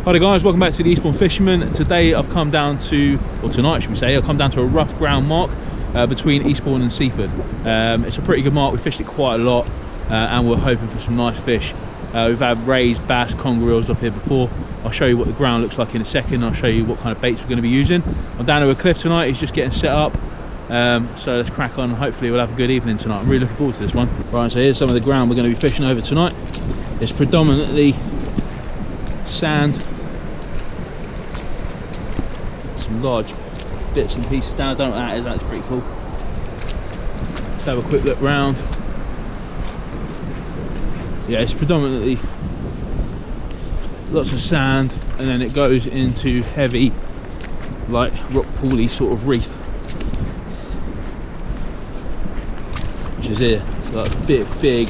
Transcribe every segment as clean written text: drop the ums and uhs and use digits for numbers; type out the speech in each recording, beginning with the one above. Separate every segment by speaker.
Speaker 1: Hi guys, welcome back to the Eastbourne Fisherman. Today I've come down to, or tonight should we say, I've come down to a rough ground mark between Eastbourne and Seaford. It's a pretty good mark, we fished it quite a lot and we're hoping for some nice fish. We've had rays, bass, conger eels off here before. I'll show you what the ground looks like in a second. I'll show you what kind of baits we're going to be using. I'm down to a cliff tonight, he's just getting set up. So let's crack on, hopefully we'll have a good evening tonight. I'm really looking forward to this one. Right, so here's some of the ground we're going to be fishing over tonight. It's predominantly sand, some large bits and pieces down. I don't know what that is, that's pretty cool. Let's have a quick look round. Yeah, it's predominantly lots of sand, and then it goes into heavy, like rock pooly sort of reef, which is here. Like big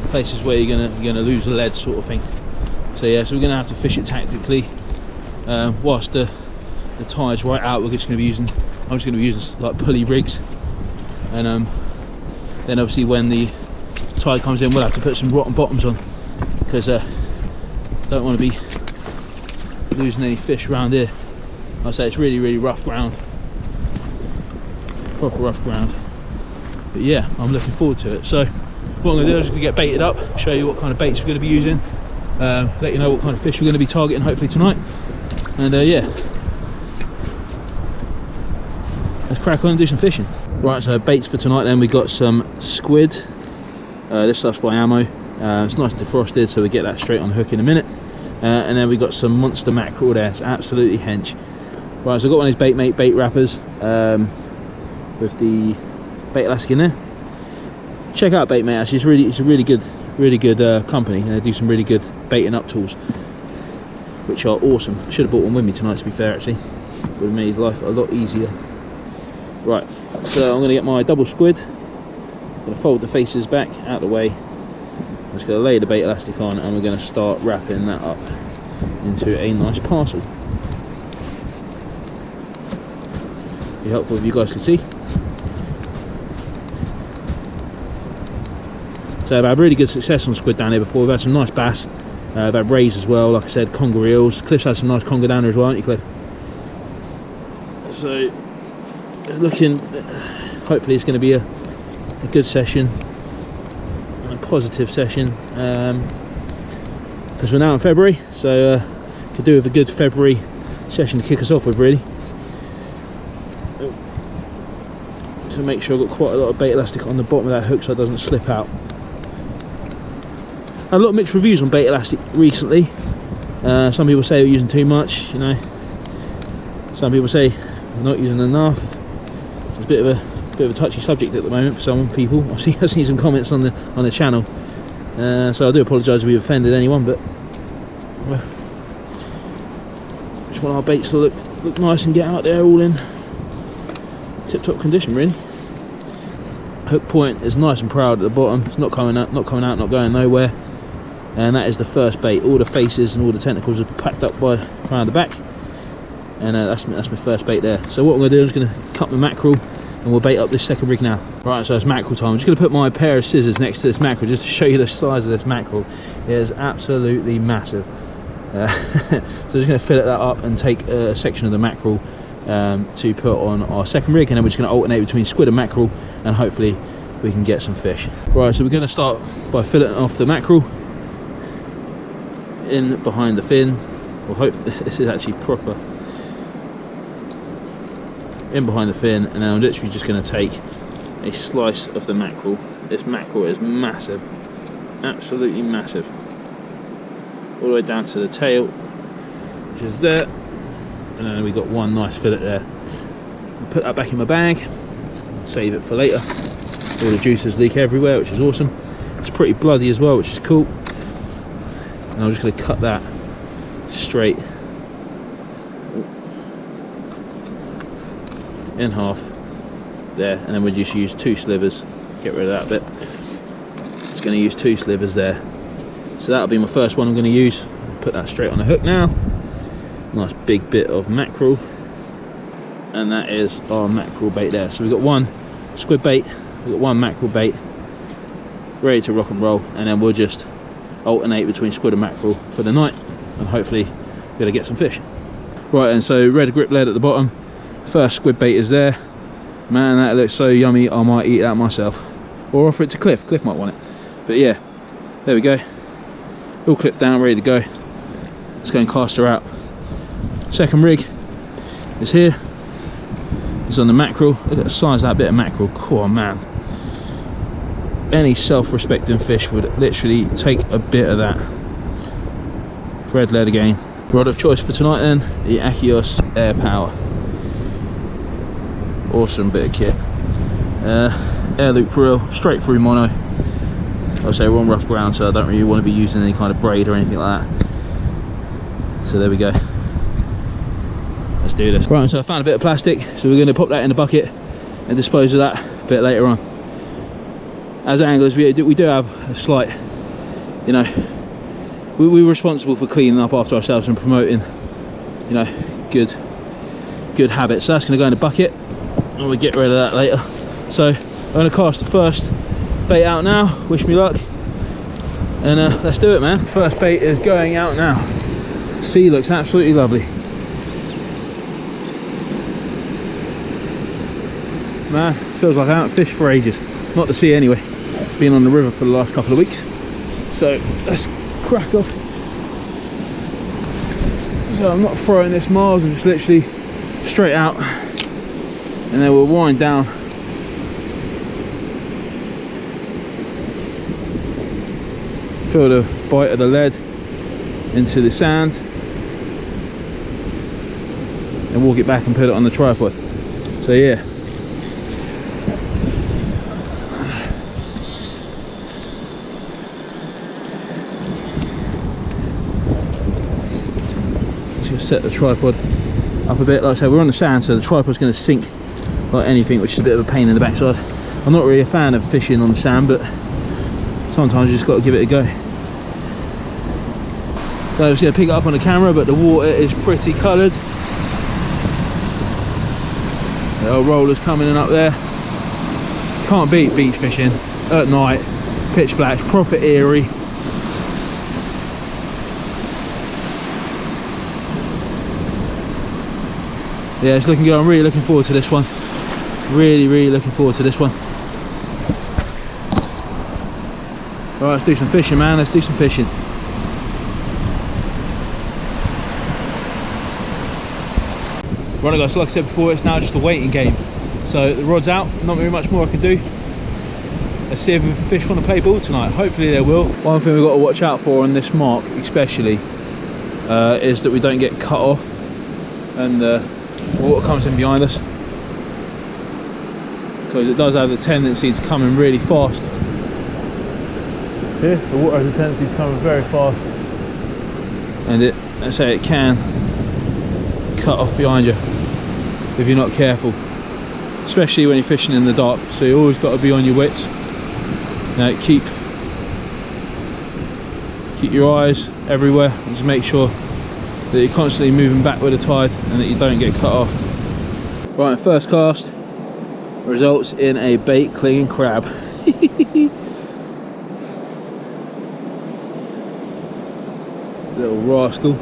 Speaker 1: places where you're gonna lose the lead sort of thing. So yeah, so we're gonna have to fish it tactically. Whilst the tide's right out, I'm just gonna be using like pulley rigs, and then obviously when the tide comes in, we'll have to put some rotten bottoms on, because don't want to be losing any fish around here. Like I say, it's really rough ground, proper rough ground. But yeah, I'm looking forward to it. So what I'm going to do is get baited up, show you what kind of baits we're going to be using, let you know what kind of fish we're going to be targeting hopefully tonight, and yeah, let's crack on and do some fishing. Right, so baits for tonight then, we got some squid. This stuff's by Ammo. It's nice and defrosted, so we get that straight on the hook in a minute. And then we got some monster mackerel there. It's absolutely hench. Right, so I've got one of these bait wrappers with the bait elastic in there. Check out Baitmate, actually it's a really good company, and they do some really good baiting up tools, which are awesome. I should have brought one with me tonight, to be fair. Actually would have made life a lot easier. Right, so I'm going to get my double squid. I'm going to fold the faces back out of the way. I'm just going to lay the bait elastic on, and we're going to start wrapping that up into a nice parcel. Be helpful if you guys can see. So I've had really good success on squid down here before. We've had some nice bass, I've had rays as well, like I said, conger eels. Cliff's had some nice conger down there as well, haven't you, Cliff? So looking, hopefully it's going to be a good session, a positive session, because we're now in February, so could do with a good February session to kick us off with, really. So make sure I've got quite a lot of bait elastic on the bottom of that hook so it doesn't slip out. I had a lot of mixed reviews on bait elastic recently. Some people say we're using too much, you know. Some people say we're not using enough. It's a bit of a touchy subject at the moment for some people. I've seen some comments on the channel, so I do apologise if we've offended anyone, but well, just want our baits to look nice and get out there all in tip-top condition, really. Hook point is nice and proud at the bottom. It's not coming out, not going nowhere. And that is the first bait. All the faces and all the tentacles are packed up around the back, and that's my first bait there. So what I'm going to do is going to cut my mackerel, and we'll bait up this second rig now. Right, so it's mackerel time. I'm just going to put my pair of scissors next to this mackerel just to show you the size of this mackerel. It is absolutely massive. So I'm just going to fillet that up and take a section of the mackerel to put on our second rig, and then we're just going to alternate between squid and mackerel, and hopefully we can get some fish. Right, so we're going to start by filleting off the mackerel in behind the fin. Well, hope this is actually proper. In behind the fin, and then I'm literally just going to take a slice of the mackerel. This mackerel is massive, absolutely massive, all the way down to the tail, which is there, and then we got one nice fillet there. I'll put that back in my bag, save it for later. All the juices leak everywhere, which is awesome. It's pretty bloody as well, which is cool. And I'm just going to cut that straight in half there, and then we'll just use 2 slivers, get rid of that bit. Just going to use 2 slivers there. So that'll be my first one I'm going to use. Put that straight on the hook now. Nice big bit of mackerel, and that is our mackerel bait there. So we've got one squid bait, we've got one mackerel bait ready to rock and roll, and then we'll just alternate between squid and mackerel for the night, and hopefully be able to get some fish. Right, and so red grip lead at the bottom. First squid bait is there. Man, that looks so yummy, I might eat that myself. Or offer it to Cliff. Cliff might want it. But yeah, there we go. All clipped down, ready to go. Let's go and cast her out. Second rig is here. It's on the mackerel. Look at the size of that bit of mackerel. Come on, man. Any self-respecting fish would literally take a bit of that. Red lead again. Rod of choice for tonight then, the Enquires Air Power. Awesome bit of kit. Air loop reel, straight through mono. I'll say we're on rough ground, so I don't really want to be using any kind of braid or anything like that. So there we go. Let's do this. Right, so I found a bit of plastic, so we're going to pop that in the bucket and dispose of that a bit later on. As anglers, we do have a slight, you know, we're responsible for cleaning up after ourselves and promoting, you know, good habits. So that's going to go in the bucket, and we'll get rid of that later. So I'm going to cast the first bait out now. Wish me luck, and let's do it, man. First bait is going out now. Sea looks absolutely lovely, man. Feels like I haven't fished for ages, not the sea anyway, been on the river for the last couple of weeks. So let's crack off. So I'm not throwing this miles, I'm just literally straight out, and then we'll wind down. Feel the bite of the lead into the sand, and walk it back and put it on the tripod. So yeah, just set the tripod up a bit. Like I said, we're on the sand, so the tripod's going to sink like anything, which is a bit of a pain in the backside. I'm not really a fan of fishing on the sand, but sometimes you just got to give it a go. So I was going to pick it up on the camera, but the water is pretty coloured. The old rollers coming in up there. Can't beat beach fishing at night, pitch black, proper eerie. Yeah, it's looking good. I'm really looking forward to this one. Really looking forward to this one. Alright, let's do some fishing, man. Let's do some fishing. Right guys, so like I said before, it's now just a waiting game. So the rod's out, not very much more I can do. Let's see if the fish want to play ball tonight. Hopefully they will. One thing we've got to watch out for on this mark especially is that we don't get cut off and water comes in behind us, because it does have the tendency to come in really fast. Here, the water has a tendency to come in very fast, and let's say it can cut off behind you if you're not careful, especially when you're fishing in the dark. So you always got to be on your wits. Now keep your eyes everywhere and just make sure that you're constantly moving back with the tide and that you don't get cut off. Right, first cast results in a bait clinging crab. Little rascal.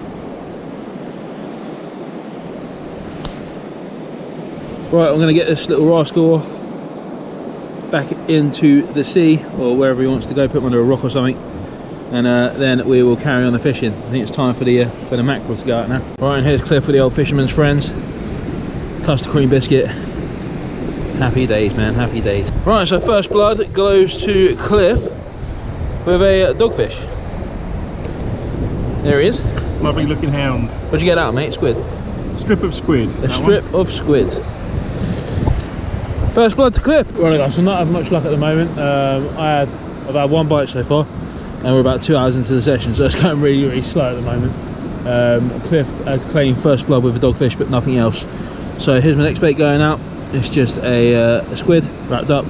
Speaker 1: Right, I'm going to get this little rascal off back into the sea or wherever he wants to go, put him under a rock or something, and then we will carry on the fishing. I think it's time for the mackerel to go out now. Right, and here's Cliff with the old fisherman's friends. Custard cream biscuit. Happy days, man, happy days. Right, so first blood goes to Cliff with a dogfish. There he is.
Speaker 2: Lovely looking hound.
Speaker 1: What'd you get out, mate? Squid?
Speaker 2: Strip of squid.
Speaker 1: A strip of squid. First blood to Cliff. Right guys, so not having much luck at the moment. I've had one bite so far, and we're about 2 hours into the session, so it's going really slow at the moment. Cliff has claimed first blood with a dogfish, but nothing else. So here's my next bait going out. It's just a squid wrapped up,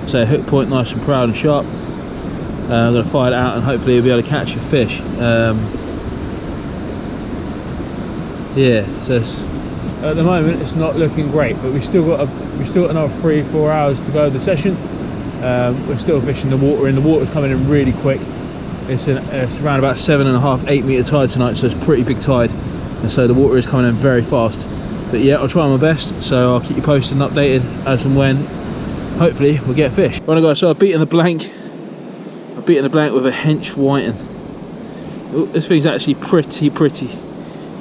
Speaker 1: so hook point nice and proud and sharp. I'm going to fire it out and hopefully we'll be able to catch a fish. Yeah, so at the moment it's not looking great, but we've still got another 3-4 hours to go of the session. We're still fishing the water in. The water's coming in really quick, It's around about 7.5, 8 metre tide tonight, so it's a pretty big tide, and so the water is coming in very fast. But yeah, I'll try my best, so I'll keep you posted and updated as and when hopefully we'll get fish. Right guys, so I've beaten the blank with a hench whiting. Ooh, this thing's actually pretty.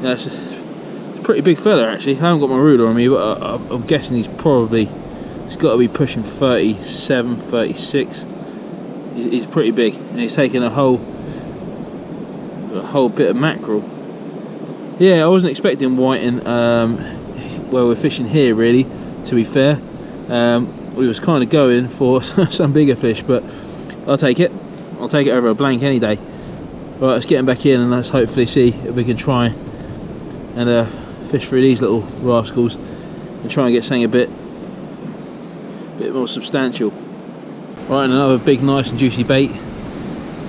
Speaker 1: Yeah, it's a pretty big fella actually. I haven't got my ruler on me, but I'm guessing he's got to be pushing 37, 36. He's pretty big, and he's taking a whole bit of mackerel. Yeah, I wasn't expecting whiting where we're fishing here, really, to be fair. We was kind of going for some bigger fish, but I'll take it over a blank any day. Right, let's get him back in and let's hopefully see if we can try and fish through these little rascals and try and get something a bit more substantial. Right, and another big, nice and juicy bait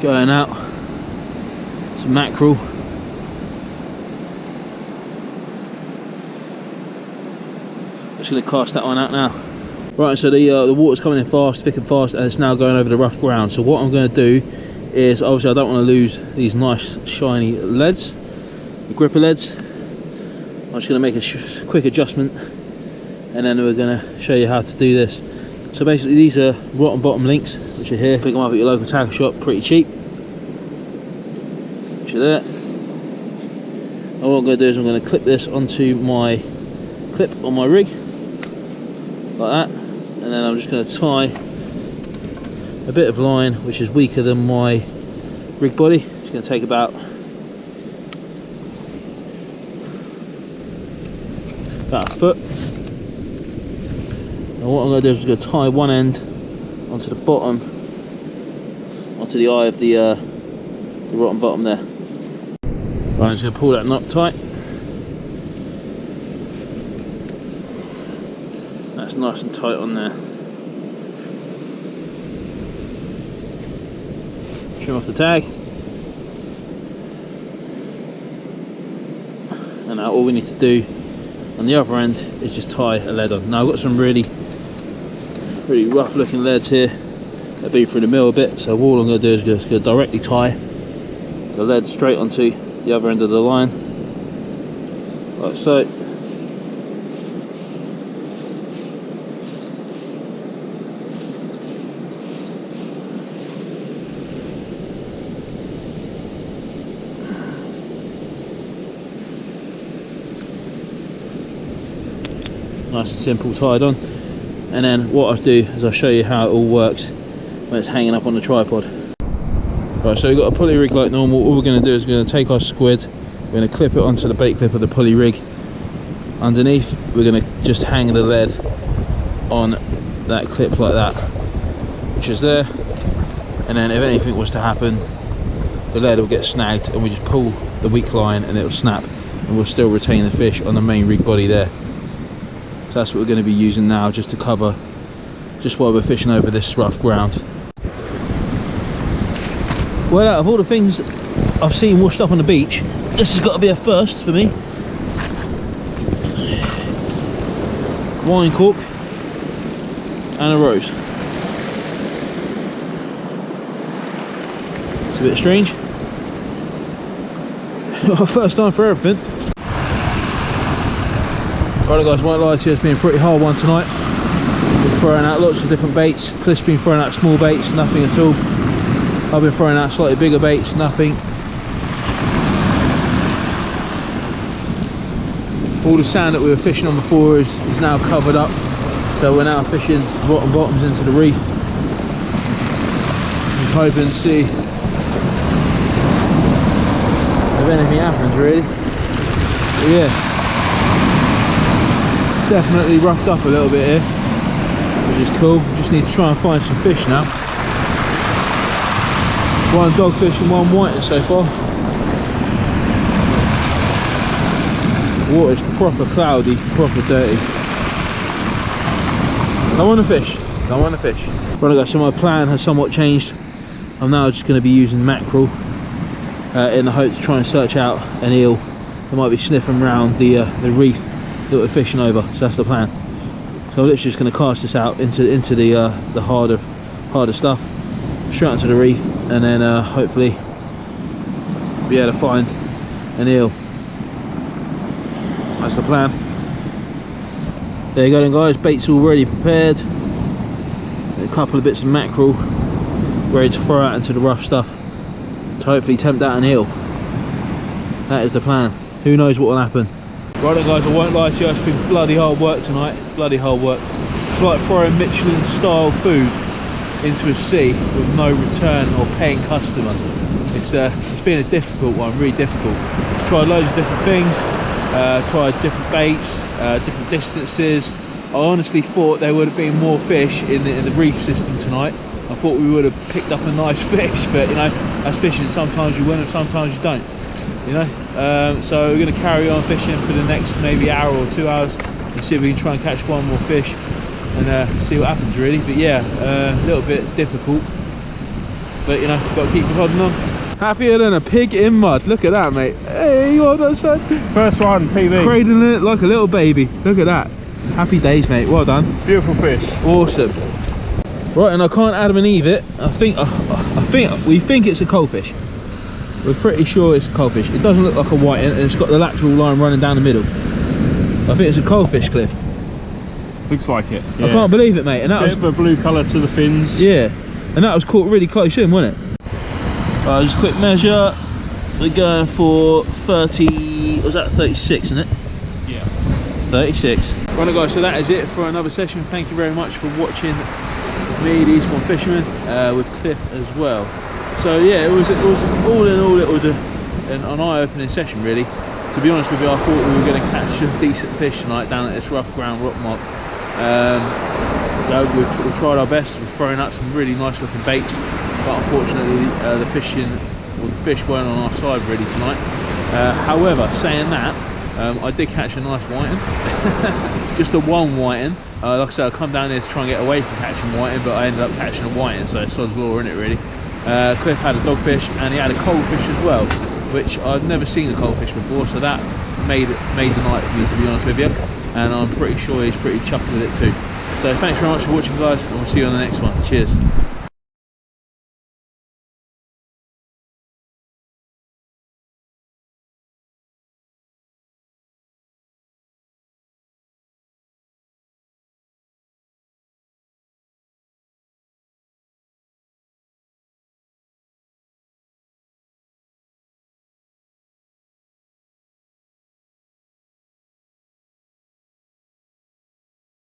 Speaker 1: going out. Some mackerel. Just going to cast that one out now. Right, so the water's coming in fast, thick and fast, and it's now going over the rough ground. So what I'm going to do is, obviously I don't want to lose these nice shiny leads, the gripper leads. I'm just going to make a quick adjustment, and then we're going to show you how to do this. So basically these are rotten bottom links, which are here. Pick them up at your local tackle shop, pretty cheap. Which are there. And what I'm going to do is I'm going to clip this onto my clip on my rig, like that. And then I'm just going to tie a bit of line which is weaker than my rig body. It's going to take about a foot. And what I'm going to do is I'm going to tie one end onto the bottom, onto the eye of the rotten bottom there. Right, I'm just going to pull that knot tight. That's nice and tight on there. Trim off the tag. And now all we need to do on the other end is just tie a lead on. Now I've got some really rough looking leads here that be through the mill a bit, so all I'm going to do is just going to directly tie the lead straight onto the other end of the line, like so. Nice and simple, tied on. And then what I'll do is I'll show you how it all works when it's hanging up on the tripod. Right, so we've got a pulley rig like normal. All we're going to do is we're going to take our squid, we're going to clip it onto the bait clip of the pulley rig. Underneath we're going to just hang the lead on that clip like that, which is there. And then if anything was to happen, the lead will get snagged and we just pull the weak line and it will snap, and we'll still retain the fish on the main rig body there. So that's what we're going to be using now, just to cover, just while we're fishing over this rough ground. Well, out of all the things I've seen washed up on the beach, this has got to be a first for me. Wine cork and a rose. It's a bit strange. First time for everything. Right guys, won't lie to you, it's been a pretty hard one tonight. Been throwing out lots of different baits. Cliff's been throwing out small baits, nothing at all. I've been throwing out slightly bigger baits, nothing. All the sand that we were fishing on before is now covered up. So we're now fishing rotten bottoms into the reef. Just hoping to see if anything happens really. But yeah. Definitely roughed up a little bit here, which is cool. Just need to try and find some fish now. One dogfish and one whiting so far. The water's proper cloudy, proper dirty. Don't want to fish, don't want to fish. Right guys, so my plan has somewhat changed. I'm now just going to be using mackerel in the hope to try and search out an eel that might be sniffing around the reef that we're fishing over. So that's the plan. So I'm literally just going to cast this out into the harder stuff, straight onto the reef, and then hopefully be able to find an eel. That's the plan. There you go then guys, bait's already prepared. A couple of bits of mackerel ready to throw out into the rough stuff to hopefully tempt out an eel. That is the plan. Who knows what will happen. Right then guys, I won't lie to you, it's been bloody hard work tonight. Bloody hard work. It's like throwing Michelin style food into a sea with no return or paying customer. It's been a difficult one, really difficult. Tried loads of different things, tried different baits, different distances. I honestly thought there would have been more fish in the reef system tonight. I thought we would have picked up a nice fish, but you know, that's fishing. Sometimes you win and sometimes you don't, you know. So we're going to carry on fishing for the next maybe hour or 2 hours and see if we can try and catch one more fish and see what happens really. But yeah, a little bit difficult, but you know, got to keep plodding on. Happier than a pig in mud. Look at that, mate. Hey, well done, son.
Speaker 2: First one, PB.
Speaker 1: Cradling it like a little baby. Look at that. Happy days, mate. Well done.
Speaker 2: Beautiful fish.
Speaker 1: Awesome. Right, and I can't Adam and Eve it. We think it's a coalfish. We're pretty sure it's a coalfish. It doesn't look like a whiting, and it's got the lateral line running down the middle. I think it's a coalfish, Cliff.
Speaker 2: Looks like it. Yeah.
Speaker 1: I can't believe it, mate. And that
Speaker 2: bit of a blue colour to the fins.
Speaker 1: Yeah, and that was caught really close in, wasn't it? Just a quick measure. We're going for 30. Was that 36? Isn't it?
Speaker 2: Yeah.
Speaker 1: 36. Right guys, so that is it for another session. Thank you very much for watching me, the Eastbourne fisherman, with Cliff as well. So yeah, it was all in all, it was an eye-opening session really. To be honest with you, I thought we were going to catch a decent fish tonight down at this rough ground rock mark. We've tried our best. We've thrown out some really nice looking baits, but unfortunately the fish weren't on our side really tonight. However, saying that, I did catch a nice whiting. Just a one whiting. Like I said, I come down here to try and get away from catching whiting, but I ended up catching a whiting, so it's sod's law, isn't it really? Cliff had a dogfish and he had a coalfish as well, which I've never seen a coalfish before, so that made the night for me, to be honest with you. And I'm pretty sure he's pretty chuffed with it too. So thanks very much for watching guys, and we'll see you on the next one. Cheers.